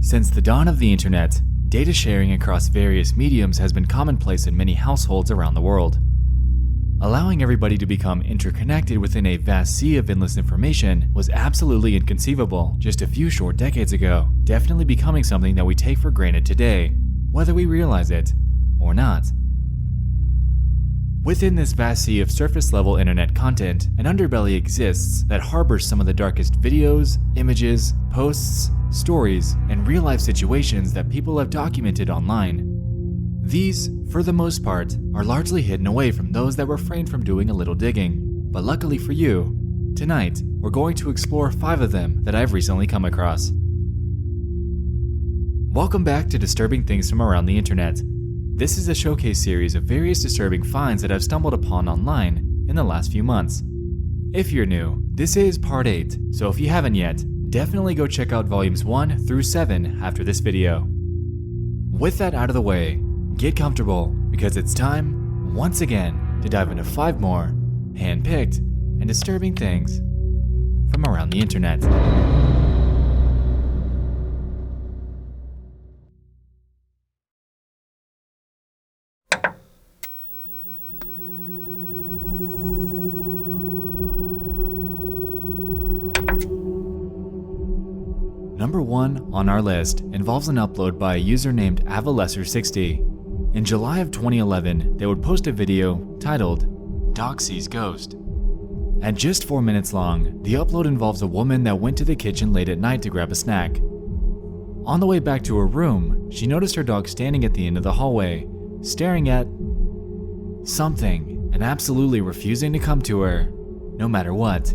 Since the dawn of the internet, data sharing across various mediums has been commonplace in many households around the world. Allowing everybody to become interconnected within a vast sea of endless information was absolutely inconceivable just a few short decades ago, definitely becoming something that we take for granted today, whether we realize it or not. Within this vast sea of surface-level internet content, an underbelly exists that harbors some of the darkest videos, images, posts, stories, and real-life situations that people have documented online. These, for the most part, are largely hidden away from those that refrain from doing a little digging. But luckily for you, tonight we're going to explore 5 of them that I've recently come across. Welcome back to Disturbing Things from Around the Internet. This is a showcase series of various disturbing finds that I've stumbled upon online in the last few months. If you're new, this is part 8, so if you haven't yet, definitely go check out volumes 1 through 7 after this video. With that out of the way, get comfortable because it's time, once again, to dive into 5 more hand-picked and disturbing things from around the internet. Number 1 on our list involves an upload by a user named Avalesser60. In July of 2011, they would post a video titled, "Dog Sees Ghost." At just 4 minutes long, the upload involves a woman that went to the kitchen late at night to grab a snack. On the way back to her room, she noticed her dog standing at the end of the hallway, staring at something and absolutely refusing to come to her, no matter what.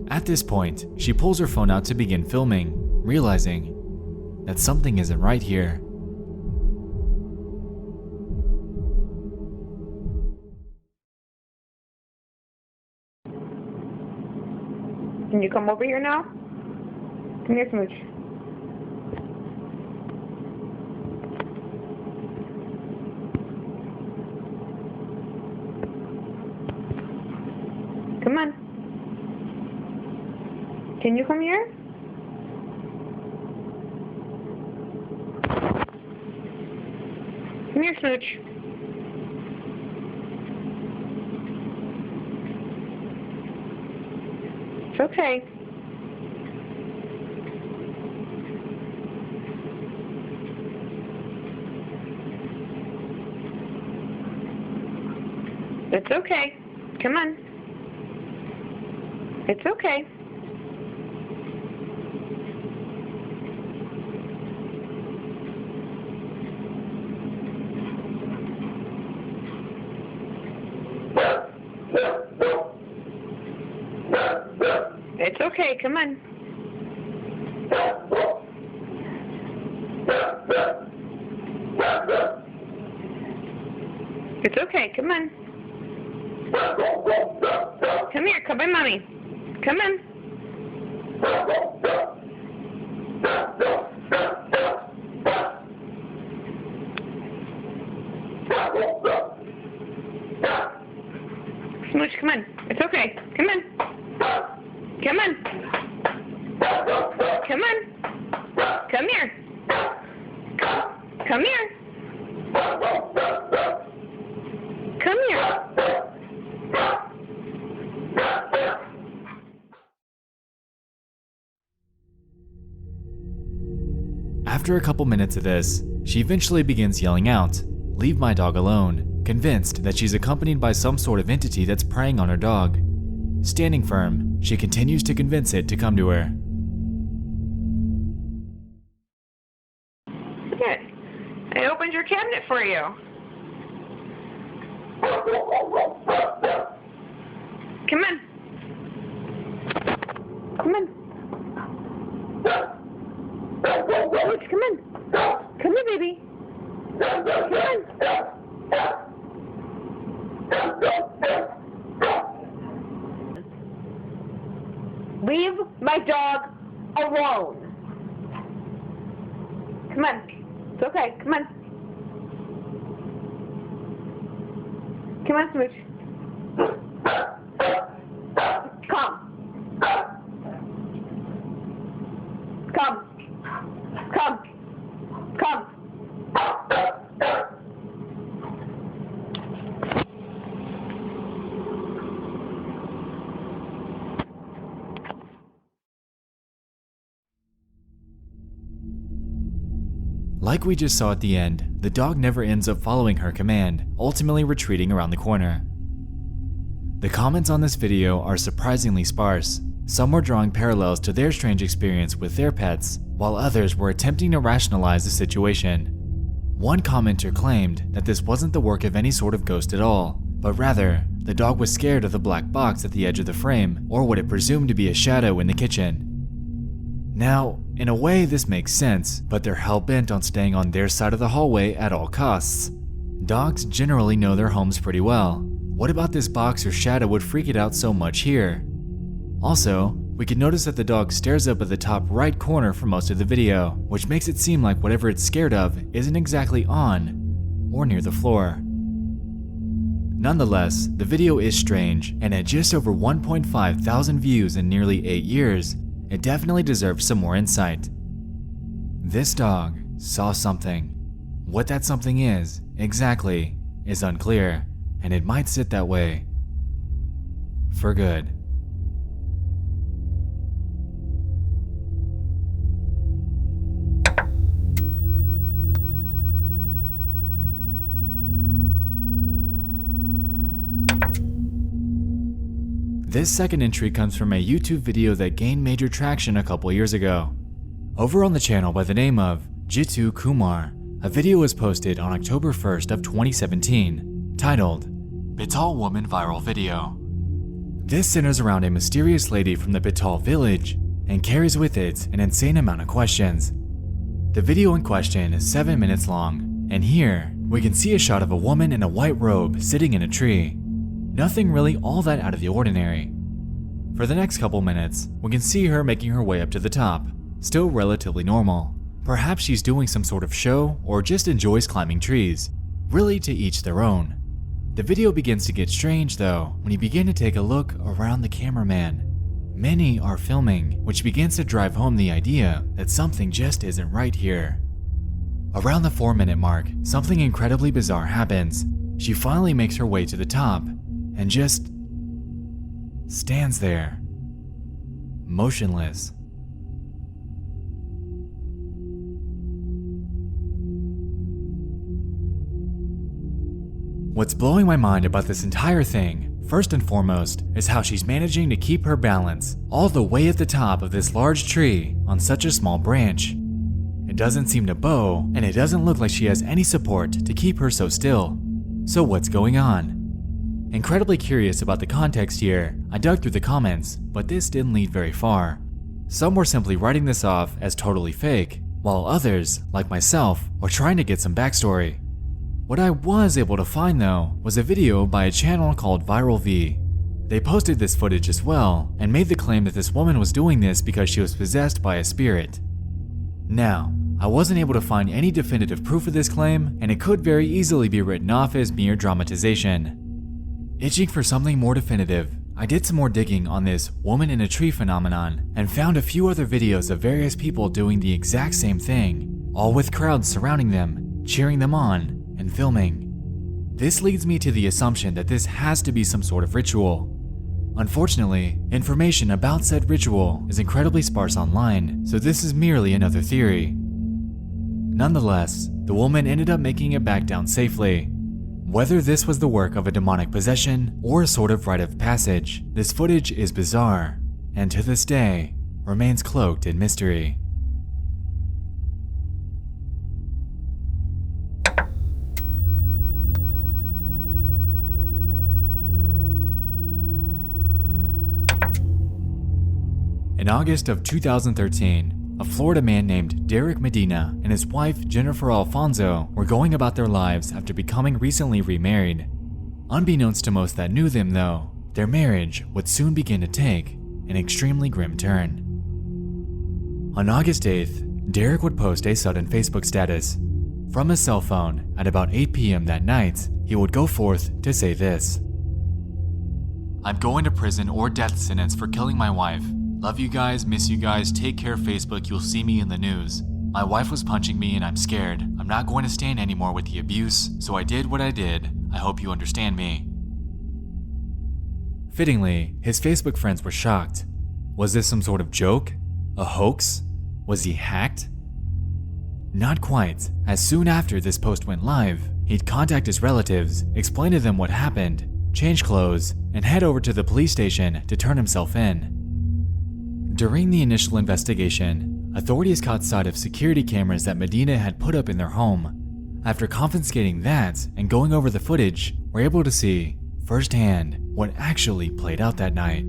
At this point, she pulls her phone out to begin filming, realizing that something isn't right here. Can you come over here now? Come here, Smooch. Come on. Can you come here? Come here, Smooch. It's okay. It's okay. Come on. It's okay. It's okay, come on. It's okay, come on. Come here, come by mommy. Come on. Smooch, come on. It's okay. Come on. Come on. Come on. Come here. Come here. Come here. After a couple minutes of this, she eventually begins yelling out, "Leave my dog alone," convinced that she's accompanied by some sort of entity that's preying on her dog. Standing firm, she continues to convince it to come to her. Good. I opened your cabinet for you. Come on. Come on. Smooch, come on. Come here, baby. Come on. Leave my dog alone. Come on. It's okay. Come on. Come on, Smooch. Come. Come. Come. Like we just saw at the end, the dog never ends up following her command, ultimately retreating around the corner. The comments on this video are surprisingly sparse. Some were drawing parallels to their strange experience with their pets, while others were attempting to rationalize the situation. One commenter claimed that this wasn't the work of any sort of ghost at all, but rather, the dog was scared of the black box at the edge of the frame, or what it presumed to be a shadow in the kitchen. Now, in a way this makes sense, but they're hell-bent on staying on their side of the hallway at all costs. Dogs generally know their homes pretty well. What about this box or shadow would freak it out so much here? Also, we can notice that the dog stares up at the top right corner for most of the video, which makes it seem like whatever it's scared of isn't exactly on or near the floor. Nonetheless, the video is strange, and at just over 1.5 thousand views in nearly 8 years, it definitely deserves some more insight. This dog saw something. What that something is, exactly, is unclear, and it might sit that way for good. This second entry comes from a YouTube video that gained major traction a couple years ago. Over on the channel by the name of Jitu Kumar, a video was posted on October 1st of 2017, titled, Bital Woman Viral Video. This centers around a mysterious lady from the Bital village and carries with it an insane amount of questions. The video in question is 7 minutes long, and here we can see a shot of a woman in a white robe sitting in a tree. Nothing really all that out of the ordinary. For the next couple minutes, we can see her making her way up to the top, still relatively normal. Perhaps she's doing some sort of show or just enjoys climbing trees. Really, to each their own. The video begins to get strange though when you begin to take a look around the cameraman. Many are filming, which begins to drive home the idea that something just isn't right here. Around the 4-minute mark, something incredibly bizarre happens. She finally makes her way to the top and just stands there, motionless. What's blowing my mind about this entire thing, first and foremost, is how she's managing to keep her balance all the way at the top of this large tree on such a small branch. It doesn't seem to bow, and it doesn't look like she has any support to keep her so still. So what's going on? Incredibly curious about the context here, I dug through the comments, but this didn't lead very far. Some were simply writing this off as totally fake, while others, like myself, were trying to get some backstory. What I was able to find though was a video by a channel called Viral V. They posted this footage as well and made the claim that this woman was doing this because she was possessed by a spirit. Now, I wasn't able to find any definitive proof of this claim, and it could very easily be written off as mere dramatization. Itching for something more definitive, I did some more digging on this woman in a tree phenomenon and found a few other videos of various people doing the exact same thing, all with crowds surrounding them, cheering them on, and filming. This leads me to the assumption that this has to be some sort of ritual. Unfortunately, information about said ritual is incredibly sparse online, so this is merely another theory. Nonetheless, the woman ended up making it back down safely. Whether this was the work of a demonic possession or a sort of rite of passage, this footage is bizarre, and to this day, remains cloaked in mystery. In August of 2013, a Florida man named Derek Medina and his wife Jennifer Alfonso were going about their lives after becoming recently remarried. Unbeknownst to most that knew them though, their marriage would soon begin to take an extremely grim turn. On August 8th, Derek would post a sudden Facebook status. From his cell phone at about 8 p.m. that night, he would go forth to say this: "I'm going to prison or death sentence for killing my wife. Love you guys, miss you guys, take care Facebook, you'll see me in the news. My wife was punching me and I'm scared. I'm not going to stand anymore with the abuse, so I did what I did. I hope you understand me." Fittingly, his Facebook friends were shocked. Was this some sort of joke? A hoax? Was he hacked? Not quite, as soon after this post went live, he'd contact his relatives, explain to them what happened, change clothes, and head over to the police station to turn himself in. During the initial investigation, authorities caught sight of security cameras that Medina had put up in their home. After confiscating that and going over the footage, we're able to see firsthand what actually played out that night.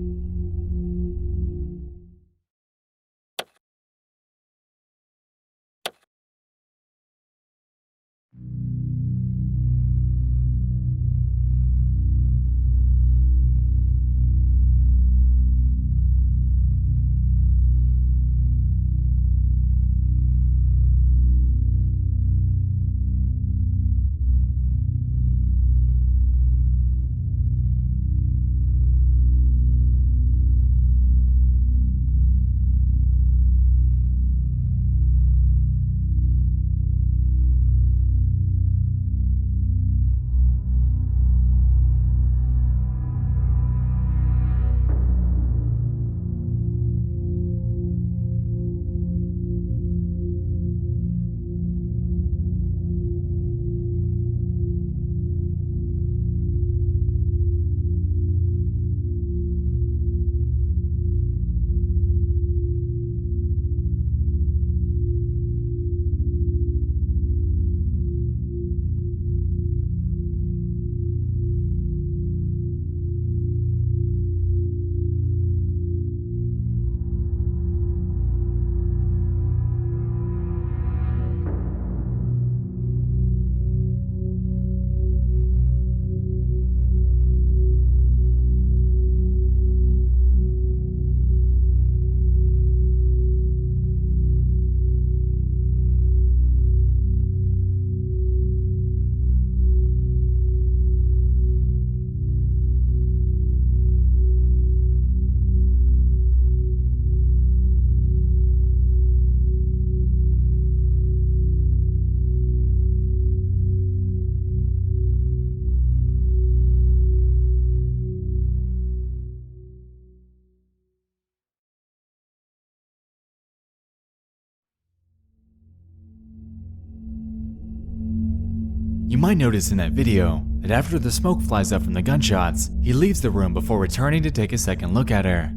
You might notice in that video that after the smoke flies up from the gunshots, he leaves the room before returning to take a second look at her.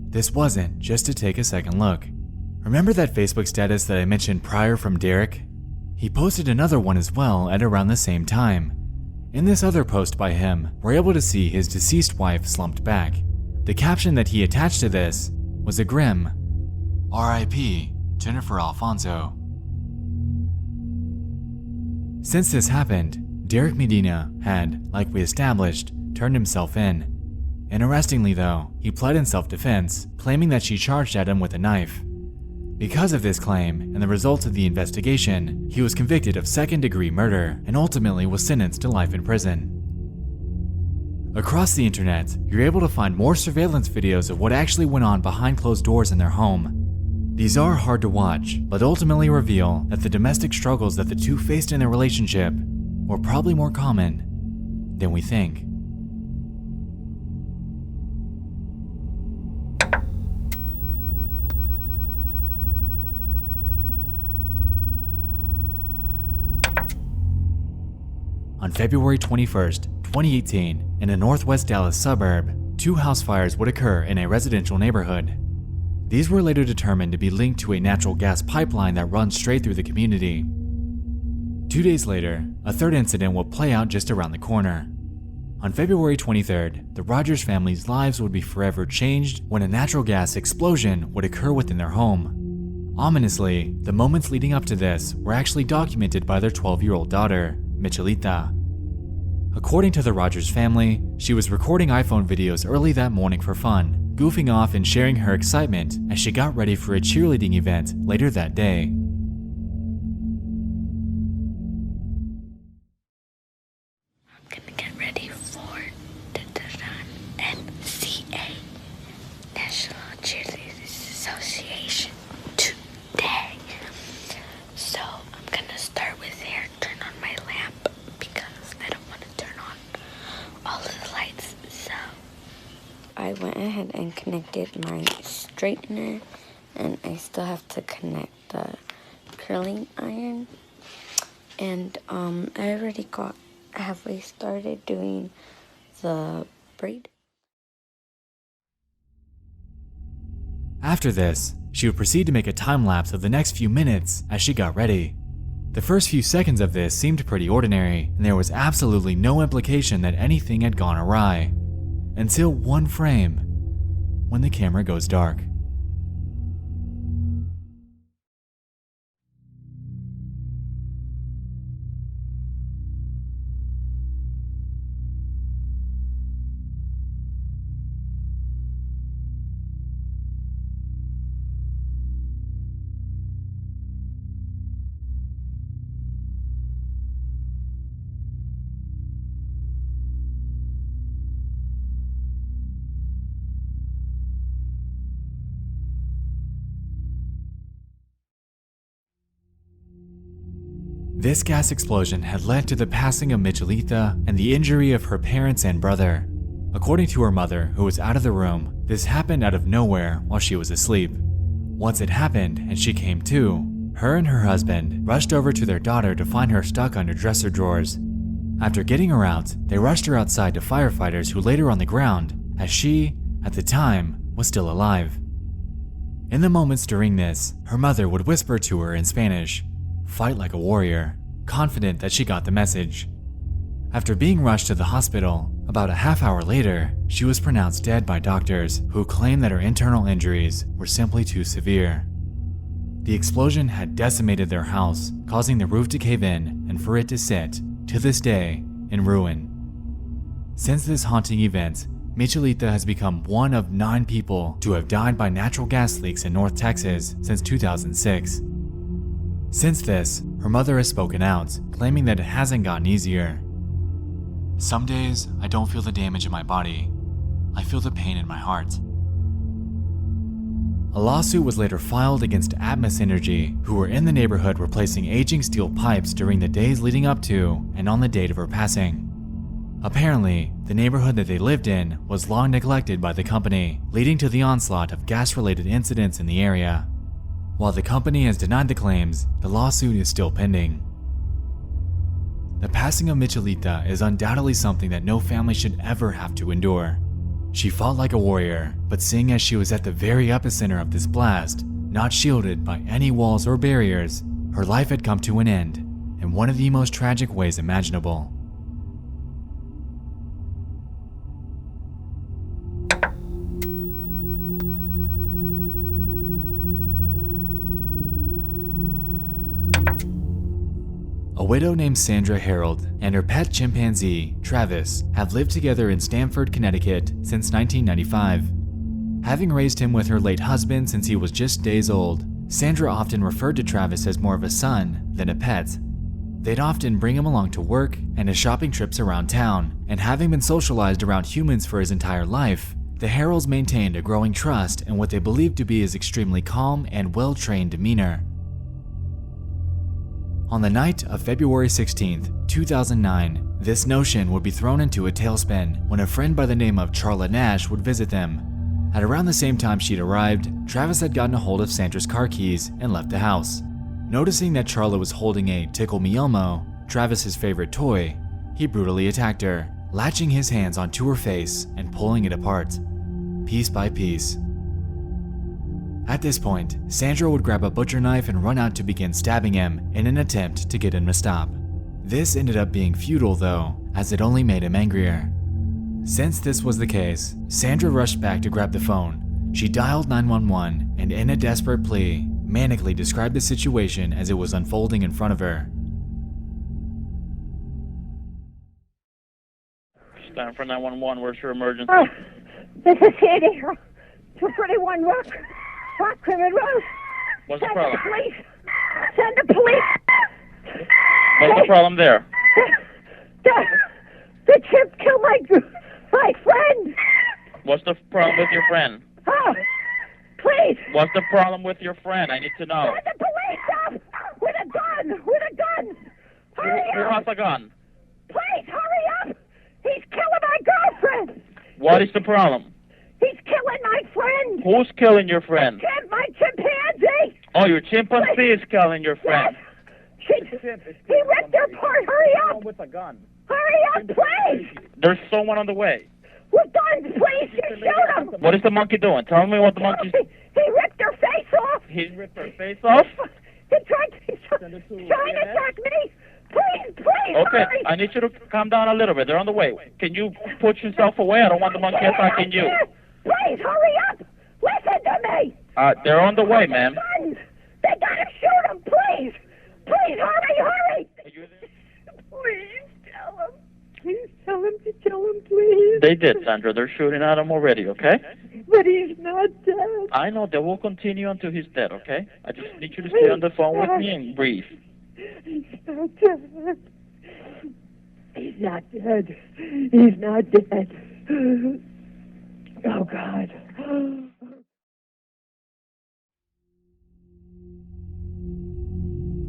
This wasn't just to take a second look. Remember that Facebook status that I mentioned prior from Derek? He posted another one as well at around the same time. In this other post by him, we're able to see his deceased wife slumped back. The caption that he attached to this was a grim, "R.I.P. Jennifer Alfonso." Since this happened, Derek Medina had, like we established, turned himself in. Interestingly though, he pled in self-defense, claiming that she charged at him with a knife. Because of this claim and the results of the investigation, he was convicted of second-degree murder and ultimately was sentenced to life in prison. Across the internet, you're able to find more surveillance videos of what actually went on behind closed doors in their home. These are hard to watch, but ultimately reveal that the domestic struggles that the two faced in their relationship were probably more common than we think. On February 21st, 2018, in a northwest Dallas suburb, 2 house fires would occur in a residential neighborhood. These were later determined to be linked to a natural gas pipeline that runs straight through the community. 2 days later, a third incident would play out just around the corner. On February 23rd, the Rogers family's lives would be forever changed when a natural gas explosion would occur within their home. Ominously, the moments leading up to this were actually documented by their 12-year-old daughter, Michelita. According to the Rogers family, she was recording iPhone videos early that morning for fun, goofing off and sharing her excitement as she got ready for a cheerleading event later that day. I'm gonna get ready for the NCA, National Cheerleaders Association, today. So I'm gonna start with here, turn on my lamp because I don't want to turn on all of the lights. So I went ahead and connected my straightener, and I still have to connect the curling iron, and I already got halfway started doing the braid. After this, she would proceed to make a time lapse of the next few minutes as she got ready. The first few seconds of this seemed pretty ordinary, and there was absolutely no implication that anything had gone awry. Until one frame, when the camera goes dark. This gas explosion had led to the passing of Michelita and the injury of her parents and brother. According to her mother, who was out of the room, this happened out of nowhere while she was asleep. Once it happened and she came to, her and her husband rushed over to their daughter to find her stuck under dresser drawers. After getting her out, they rushed her outside to firefighters who laid her on the ground, as she, at the time, was still alive. In the moments during this, her mother would whisper to her in Spanish, "Fight like a warrior," confident that she got the message. After being rushed to the hospital, about a half hour later, she was pronounced dead by doctors who claimed that her internal injuries were simply too severe. The explosion had decimated their house, causing the roof to cave in and for it to sit, to this day, in ruin. Since this haunting event, Michelita has become one of 9 people to have died by natural gas leaks in North Texas since 2006. Since this, her mother has spoken out, claiming that it hasn't gotten easier. "Some days, I don't feel the damage in my body. I feel the pain in my heart." A lawsuit was later filed against Atmos Energy, who were in the neighborhood replacing aging steel pipes during the days leading up to and on the date of her passing. Apparently, the neighborhood that they lived in was long neglected by the company, leading to the onslaught of gas-related incidents in the area. While the company has denied the claims, the lawsuit is still pending. The passing of Michelita is undoubtedly something that no family should ever have to endure. She fought like a warrior, but seeing as she was at the very epicenter of this blast, not shielded by any walls or barriers, her life had come to an end in one of the most tragic ways imaginable. A widow named Sandra Harold and her pet chimpanzee, Travis, have lived together in Stamford, Connecticut since 1995. Having raised him with her late husband since he was just days old, Sandra often referred to Travis as more of a son than a pet. They'd often bring him along to work and to shopping trips around town, and having been socialized around humans for his entire life, the Harolds maintained a growing trust in what they believed to be his extremely calm and well-trained demeanor. On the night of February 16th, 2009, this notion would be thrown into a tailspin when a friend by the name of Charlotte Nash would visit them. At around the same time she'd arrived, Travis had gotten a hold of Sandra's car keys and left the house. Noticing that Charlotte was holding a Tickle Me Elmo, Travis's favorite toy, he brutally attacked her, latching his hands onto her face and pulling it apart, piece by piece. At this point, Sandra would grab a butcher knife and run out to begin stabbing him in an attempt to get him to stop. This ended up being futile though, as it only made him angrier. Since this was the case, Sandra rushed back to grab the phone. She dialed 911 and in a desperate plea, manically described the situation as it was unfolding in front of her. Stand for 911, where's your emergency? Oh, this is Sandy. 231 Rock Crimin Road. What's the Send problem? the police. Send the police. What's the problem there? The chimp killed my friend. What's the problem with your friend? Oh, please. What's the problem with your friend? I need to know. Send the police up with a gun. With a gun. Hurry Who up. has a gun? Please hurry up. He's killing my girlfriend. What is the problem? He's killing my friend. Who's killing your friend? My chimpanzee. Oh, your chimpanzee is killing your friend. He ripped her apart. Hurry up. With a gun. Hurry up, please. There's someone on the way. With guns, please. Shoot him. What is the monkey doing? Tell me what the monkey's... He ripped her face off. He ripped her face off? He's trying to attack me. Please, Okay, hurry. I need you to calm down a little bit. They're on the way. Can you put yourself away? I don't want the monkey attacking you. Please, hurry up. Listen to me. They're on the way, ma'am. Guns. They gotta shoot him, please. Please, hurry. Please tell him. Please tell him to kill him, please. They did, Sandra. They're shooting at him already, okay? But he's not dead. I know. They will continue until he's dead, okay? I just need you to stay on the phone with me and breathe. He's not dead. He's not dead. He's not dead. Oh, God.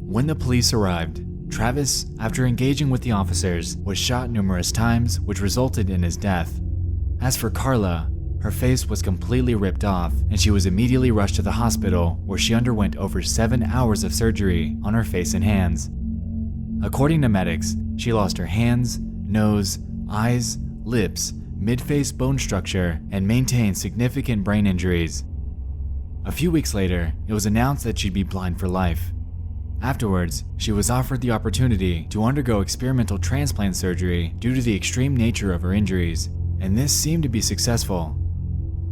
When the police arrived, Travis, after engaging with the officers, was shot numerous times, which resulted in his death. As for Carla, her face was completely ripped off, and she was immediately rushed to the hospital where she underwent over 7 hours of surgery on her face and hands. According to medics, she lost her hands, nose, eyes, lips, mid-face bone structure, and maintained significant brain injuries. A few weeks later, it was announced that she'd be blind for life. Afterwards, she was offered the opportunity to undergo experimental transplant surgery due to the extreme nature of her injuries, and this seemed to be successful.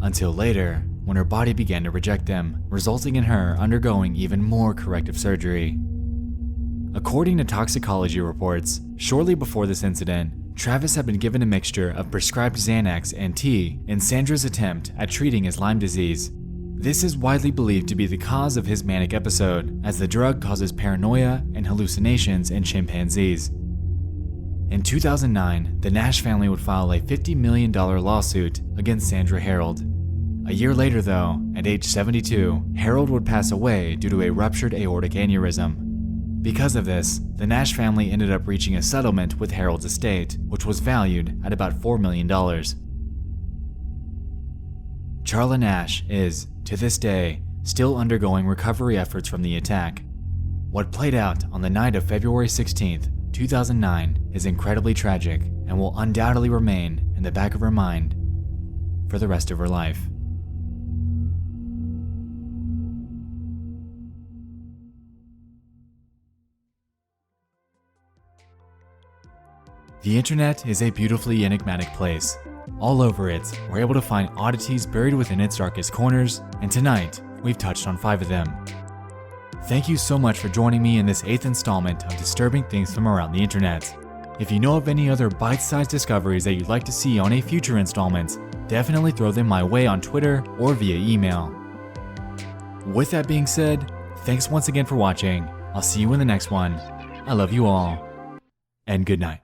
Until later, when her body began to reject them, resulting in her undergoing even more corrective surgery. According to toxicology reports, shortly before this incident, Travis had been given a mixture of prescribed Xanax and tea in Sandra's attempt at treating his Lyme disease. This is widely believed to be the cause of his manic episode, as the drug causes paranoia and hallucinations in chimpanzees. In 2009, the Nash family would file a $50 million lawsuit against Sandra Harold. A year later though, at age 72, Harold would pass away due to a ruptured aortic aneurysm. Because of this, the Nash family ended up reaching a settlement with Harold's estate, which was valued at about $4 million. Charla Nash is, to this day, still undergoing recovery efforts from the attack. What played out on the night of February 16th, 2009 is incredibly tragic and will undoubtedly remain in the back of her mind for the rest of her life. The internet is a beautifully enigmatic place. All over it, we're able to find oddities buried within its darkest corners, and tonight, we've touched on 5 of them. Thank you so much for joining me in this 8th installment of Disturbing Things from Around the Internet. If you know of any other bite-sized discoveries that you'd like to see on a future installment, definitely throw them my way on Twitter or via email. With that being said, thanks once again for watching. I'll see you in the next one. I love you all, and good night.